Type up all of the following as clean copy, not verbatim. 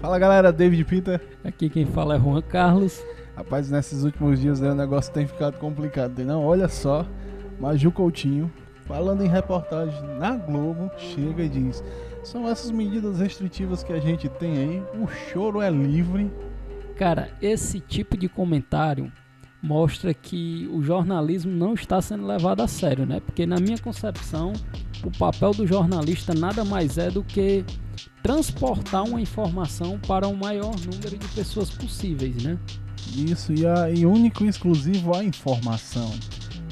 Fala galera, David Peter. Aqui quem fala é Juan Carlos. Rapaz, nesses últimos dias o negócio tem ficado complicado, não? Olha só, Maju Coutinho, falando em reportagem na Globo, chega e diz: são essas medidas restritivas que a gente tem aí, o choro é livre. Cara, esse tipo de comentário mostra que o jornalismo não está sendo levado a sério, né? Porque na minha concepção, o papel do jornalista nada mais é do que transportar uma informação para o maior número de pessoas possíveis, né? Isso, e único e exclusivo a informação.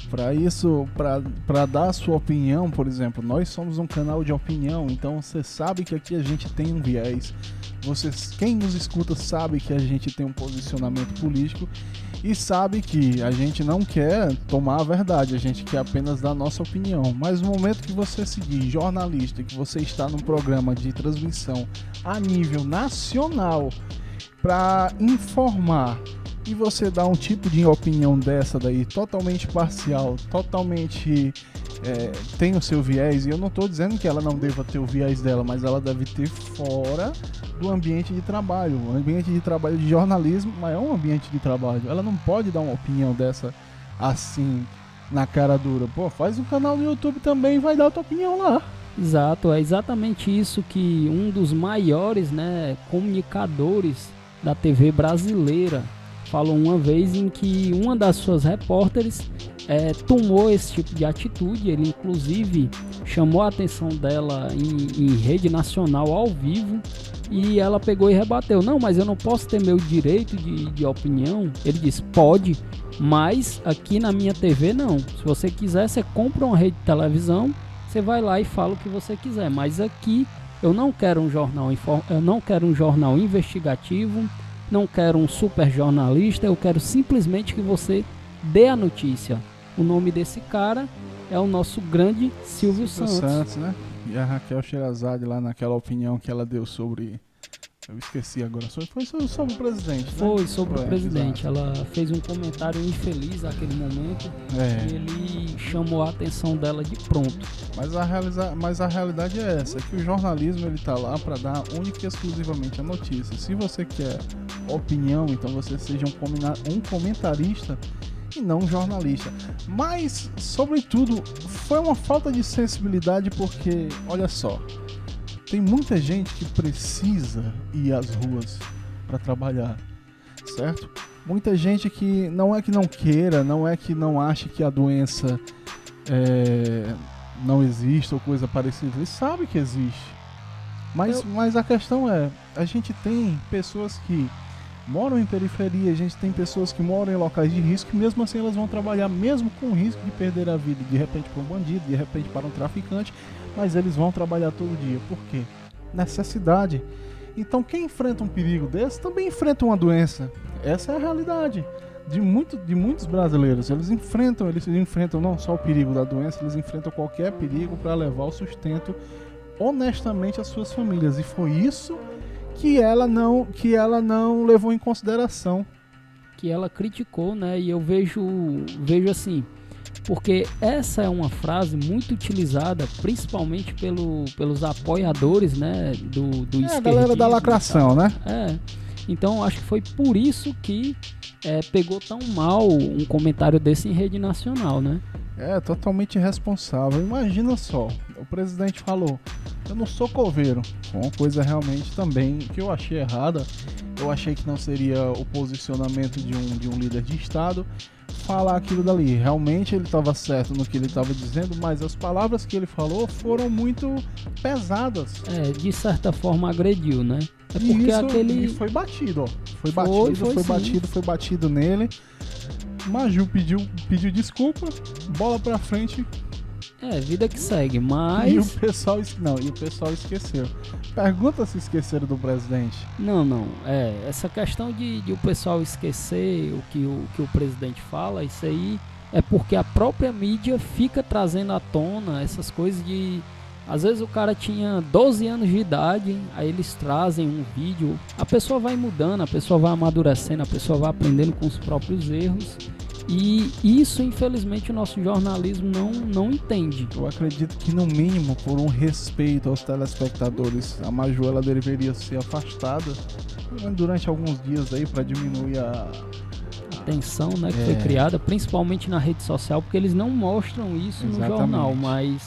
Para isso, para dar a sua opinião, por exemplo, nós somos um canal de opinião, então você sabe que aqui a gente tem um viés. Quem nos escuta sabe que a gente tem um posicionamento político e sabe que a gente não quer tomar a verdade, a gente quer apenas dar a nossa opinião. Mas no momento que você seguir jornalista, que você está num programa de transmissão a nível nacional para informar, e você dá um tipo de opinião dessa daí, totalmente parcial, totalmente tem o seu viés, e eu não estou dizendo que ela não deva ter o viés dela, mas ela deve ter fora do ambiente de trabalho. O ambiente de trabalho de jornalismo é um ambiente de trabalho. Ela não pode dar uma opinião dessa assim, na cara dura. Pô, faz um canal no YouTube também e vai dar a tua opinião lá. Exato, é exatamente isso que um dos maiores, né, comunicadores da TV brasileira falou uma vez, em que uma das suas repórteres tomou esse tipo de atitude. Ele inclusive chamou a atenção dela em rede nacional ao vivo, e ela pegou e rebateu: não, mas eu não posso ter meu direito de opinião. Ele disse: pode, mas aqui na minha TV não. Se você quiser, você compra uma rede de televisão, você vai lá e fala o que você quiser, mas aqui eu não quero um jornal investigativo, não quero um super jornalista, eu quero simplesmente que você dê a notícia. O nome desse cara é o nosso grande Silvio Santos, né? E a Raquel Sherazade lá naquela opinião que ela deu sobre... Eu esqueci agora. Foi sobre o presidente, né? Foi sobre o presidente. Exato. Ela fez um comentário infeliz naquele momento e ele chamou a atenção dela de pronto. Mas a realidade é essa, que o jornalismo ele tá lá para dar única e exclusivamente a notícia. Se você quer opinião, então você seja um comentarista e não um jornalista. Mas, sobretudo, foi uma falta de sensibilidade, porque, olha só, tem muita gente que precisa ir às ruas para trabalhar, certo? Muita gente que não queira, não é que não ache que a doença não existe ou coisa parecida. Ele sabe que existe. Mas a questão é, a gente tem pessoas que moram em periferia, a gente tem pessoas que moram em locais de risco, e mesmo assim elas vão trabalhar, mesmo com o risco de perder a vida, de repente para um bandido, de repente para um traficante, mas eles vão trabalhar todo dia. Por quê? Necessidade. Então quem enfrenta um perigo desse também enfrenta uma doença. Essa é a realidade de muitos brasileiros. Eles enfrentam não só o perigo da doença, eles enfrentam qualquer perigo para levar o sustento honestamente às suas famílias. E foi isso que ela não levou em consideração. Que ela criticou, né? E eu vejo assim, porque essa é uma frase muito utilizada, principalmente pelos apoiadores, né, do esquerdismo. A galera da lacração, né? Então acho que foi por isso que pegou tão mal um comentário desse em rede nacional, né? É totalmente irresponsável. Imagina só, o presidente falou: eu não sou coveiro. Uma coisa realmente também que eu achei errada. Eu achei que não seria o posicionamento de um líder de Estado falar aquilo dali. Realmente ele estava certo no que ele estava dizendo, mas as palavras que ele falou foram muito pesadas. De certa forma agrediu, né? É porque e foi batido, ó. Foi batido nele. Maju pediu desculpa, bola pra frente. Vida que segue, mas... E o pessoal esqueceu. Pergunta se esqueceram do presidente. Não. Essa questão de o pessoal esquecer o que o presidente fala, isso aí é porque a própria mídia fica trazendo à tona essas coisas de... Às vezes o cara tinha 12 anos de idade, aí eles trazem um vídeo, a pessoa vai mudando, a pessoa vai amadurecendo, a pessoa vai aprendendo com os próprios erros, E isso, infelizmente, o nosso jornalismo não entende. Eu acredito que, no mínimo, por um respeito aos telespectadores, a Maju ela deveria ser afastada durante alguns dias aí para diminuir a tensão, né, que foi criada, principalmente na rede social, porque eles não mostram isso no jornal, mas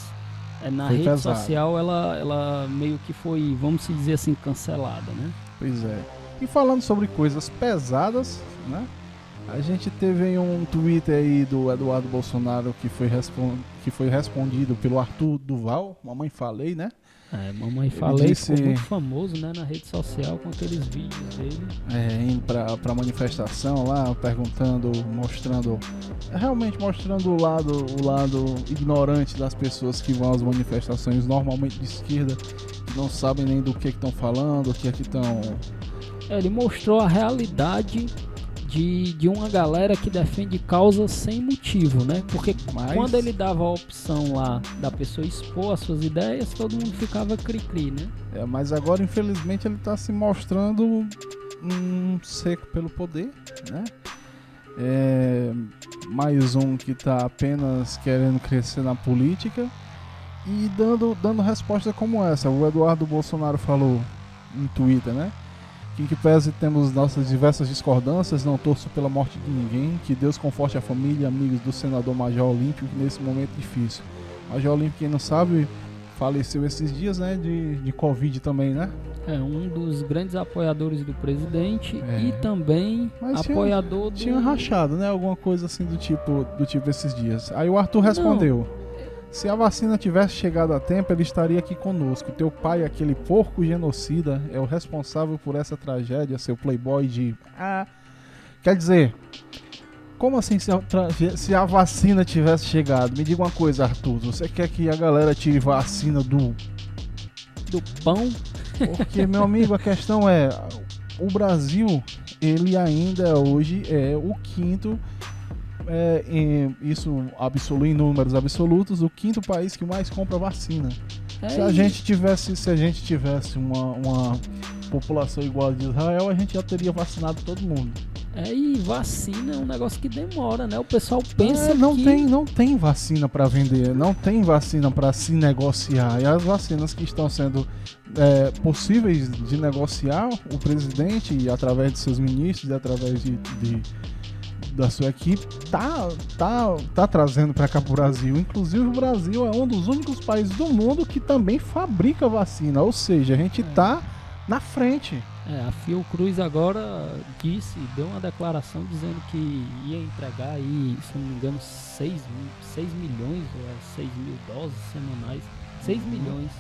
na foi rede pesado. social ela meio que foi, vamos dizer assim, cancelada, né? Pois é. E falando sobre coisas pesadas, né? A gente teve aí um Twitter aí do Eduardo Bolsonaro que foi respondido pelo Arthur Duval, Mamãe Falei, né? Mamãe Falei ficou muito famoso, né, na rede social com aqueles vídeos dele. Indo pra manifestação lá, perguntando, realmente mostrando o lado ignorante das pessoas que vão às manifestações, normalmente de esquerda, que não sabem nem do que estão falando, o que é que estão... Ele mostrou a realidade de uma galera que defende causas sem motivo, né? Porque quando ele dava a opção lá da pessoa expor as suas ideias, todo mundo ficava cri-cri, né? Mas agora, infelizmente, ele está se mostrando um seco pelo poder, né? Mais um que está apenas querendo crescer na política e dando resposta como essa. O Eduardo Bolsonaro falou no Twitter, né? Que pese temos nossas diversas discordâncias, não torço pela morte de ninguém, que Deus conforte a família e amigos do senador Major Olímpio nesse momento difícil. Major Olímpio, quem não sabe, faleceu esses dias, né, de Covid também, né? Um dos grandes apoiadores do presidente e também apoiador tinha rachado, né, alguma coisa assim do tipo esses dias. Aí o Arthur respondeu: se a vacina tivesse chegado a tempo, ele estaria aqui conosco. Teu pai, aquele porco genocida, é o responsável por essa tragédia, seu playboy de... Quer dizer, como assim se a vacina tivesse chegado? Me diga uma coisa, Arthur, você quer que a galera tire vacina do pão? Porque, meu amigo, a questão é, o Brasil, ele ainda hoje é o quinto... isso em números absolutos, o quinto país que mais compra vacina. Se a gente tivesse uma população igual a de Israel, a gente já teria vacinado todo mundo. E vacina é um negócio que demora, né? O pessoal pensa não tem vacina para vender, não tem vacina para se negociar. E as vacinas que estão sendo possíveis de negociar, o presidente, através de seus ministros, através da sua equipe, tá trazendo para cá pro Brasil. Inclusive o Brasil é um dos únicos países do mundo que também fabrica vacina, ou seja, a gente tá na frente. A Fiocruz agora deu uma declaração dizendo que ia entregar aí, se não me engano, 6 milhões ou 6 mil doses semanais, 6 milhões.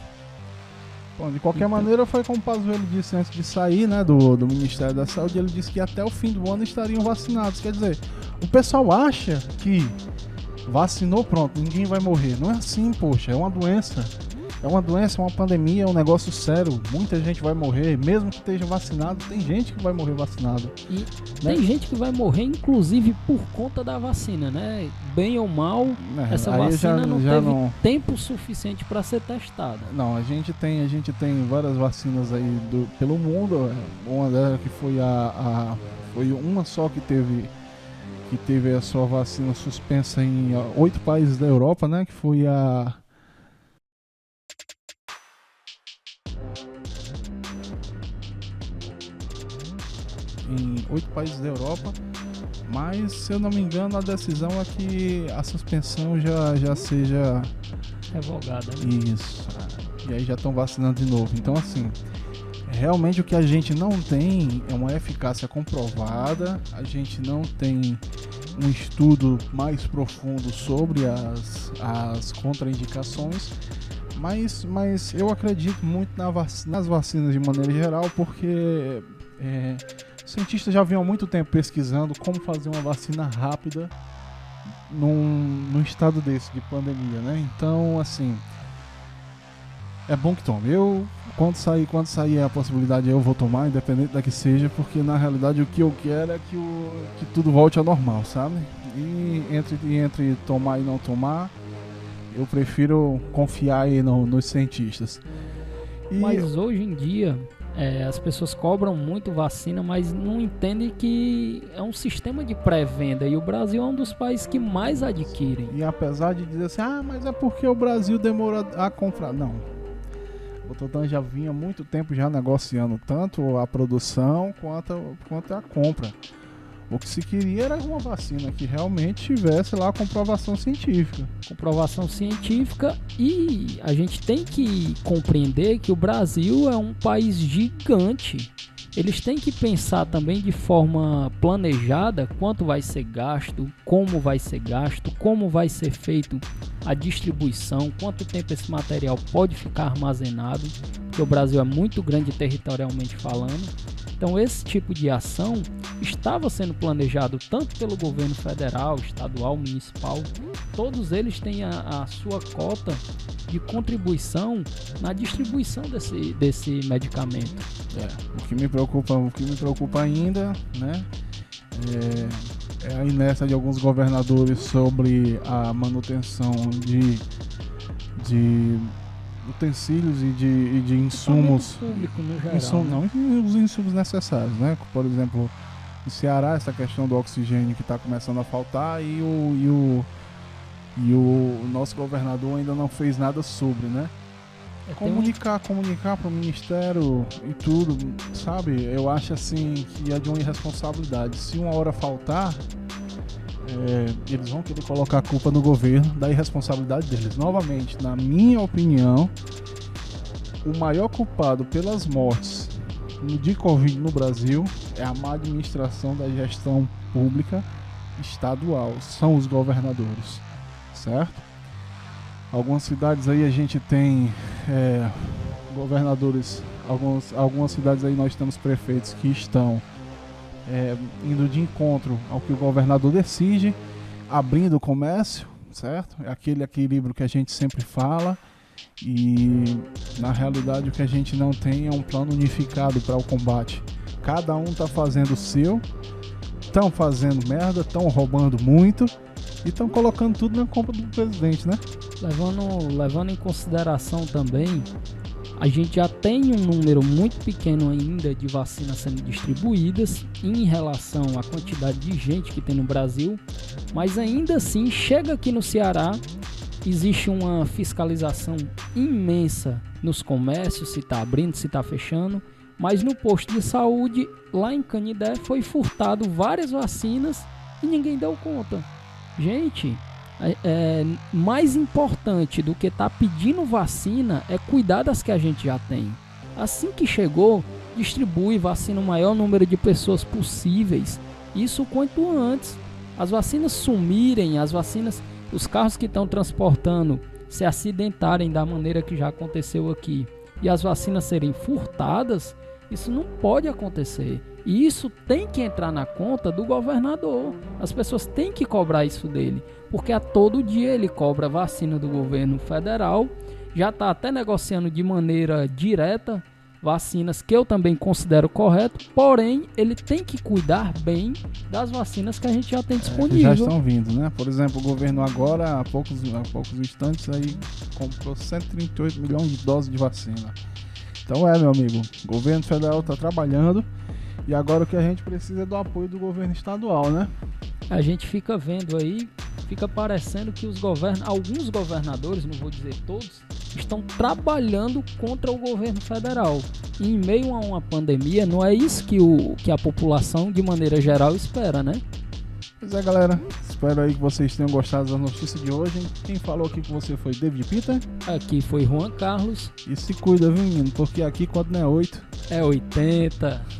Bom, de qualquer maneira, foi como o Pazuello disse antes de sair, né, do Ministério da Saúde, ele disse que até o fim do ano estariam vacinados. Quer dizer, o pessoal acha que vacinou, pronto, ninguém vai morrer. Não é assim, poxa, é uma doença. É uma pandemia, é um negócio sério. Muita gente vai morrer, mesmo que esteja vacinado, tem gente que vai morrer vacinado. E tem gente que vai morrer, inclusive, por conta da vacina, né? Bem ou mal, essa vacina não teve tempo suficiente para ser testada. Não, a gente tem várias vacinas aí pelo mundo. Uma delas que foi uma só que teve a sua vacina suspensa em 8 países da Europa, né? Que foi em 8 países da Europa, mas se eu não me engano a decisão é que a suspensão já seja revogada, né? Isso, e aí já estão vacinando de novo. Então assim, realmente o que a gente não tem é uma eficácia comprovada, a gente não tem um estudo mais profundo sobre as contraindicações, mas eu acredito muito nas vacinas de maneira geral, porque os cientistas já vinham há muito tempo pesquisando como fazer uma vacina rápida num estado desse de pandemia, né? Então, assim, é bom que tome. Quando sair a possibilidade, eu vou tomar, independente da que seja, porque na realidade o que eu quero é que tudo volte ao normal, sabe? E entre tomar e não tomar, eu prefiro confiar aí nos cientistas. Mas hoje em dia, As pessoas cobram muito vacina, mas não entendem que é um sistema de pré-venda e o Brasil é um dos países que mais adquirem. E apesar de dizer assim, mas é porque o Brasil demora a comprar. Não. O Butantan já vinha há muito tempo já negociando tanto a produção quanto a compra. O que se queria era uma vacina que realmente tivesse lá a comprovação científica. Comprovação científica, e a gente tem que compreender que o Brasil é um país gigante. Eles têm que pensar também de forma planejada quanto vai ser gasto, como vai ser feito a distribuição, quanto tempo esse material pode ficar armazenado, porque o Brasil é muito grande territorialmente falando. Então esse tipo de ação estava sendo planejado tanto pelo governo federal, estadual, municipal. Todos eles têm a sua cota de contribuição na distribuição desse medicamento. O que me preocupa ainda, né, é a inércia de alguns governadores sobre a manutenção de utensílios e de insumos público no geral, não os insumos necessários, né? Por exemplo, no Ceará, essa questão do oxigênio que está começando a faltar e o nosso governador ainda não fez nada sobre, né? Comunicar para o ministério e tudo, sabe? Eu acho assim que é de uma irresponsabilidade. Se uma hora faltar, eles vão querer colocar a culpa no governo da irresponsabilidade deles. Novamente, na minha opinião, o maior culpado pelas mortes de Covid no Brasil é a má administração da gestão pública estadual. São os governadores, certo? Algumas cidades aí a gente tem governadores, algumas cidades aí nós temos prefeitos que estão indo de encontro ao que o governador decide, abrindo o comércio, certo? É aquele equilíbrio que a gente sempre fala, e na realidade o que a gente não tem é um plano unificado para o combate. Cada um está fazendo o seu, estão fazendo merda, estão roubando muito e estão colocando tudo na conta do presidente, né? Levando em consideração também, a gente já tem um número muito pequeno ainda de vacinas sendo distribuídas em relação à quantidade de gente que tem no Brasil, mas ainda assim, chega aqui no Ceará, existe uma fiscalização imensa nos comércios, se está abrindo, se está fechando, mas no posto de saúde, lá em Canidé, foi furtado várias vacinas e ninguém deu conta. Gente, mais importante do que estar pedindo vacina é cuidar das que a gente já tem. Assim que chegou, distribui, vacina o maior número de pessoas possíveis. Isso quanto antes. As vacinas sumirem, os carros que estão transportando se acidentarem da maneira que já aconteceu aqui e as vacinas serem furtadas, isso não pode acontecer. E isso tem que entrar na conta do governador. As pessoas têm que cobrar isso dele, porque a todo dia ele cobra vacina do governo federal, já está até negociando de maneira direta vacinas que eu também considero correto, porém ele tem que cuidar bem das vacinas que a gente já tem disponível. Já estão vindo, né? Por exemplo, o governo agora, há poucos instantes, aí comprou 138 milhões de doses de vacina. Então meu amigo, o governo federal está trabalhando e agora o que a gente precisa é do apoio do governo estadual, né? A gente fica vendo aí, fica parecendo que alguns governadores, não vou dizer todos, estão trabalhando contra o governo federal. E em meio a uma pandemia, não é isso que a população, de maneira geral, espera, né? Pois é, galera. Espero aí que vocês tenham gostado da notícia de hoje. Quem falou aqui com você foi David Peter. Aqui foi Juan Carlos. E se cuida, viu, menino? Porque aqui, quando não é 8... é 80.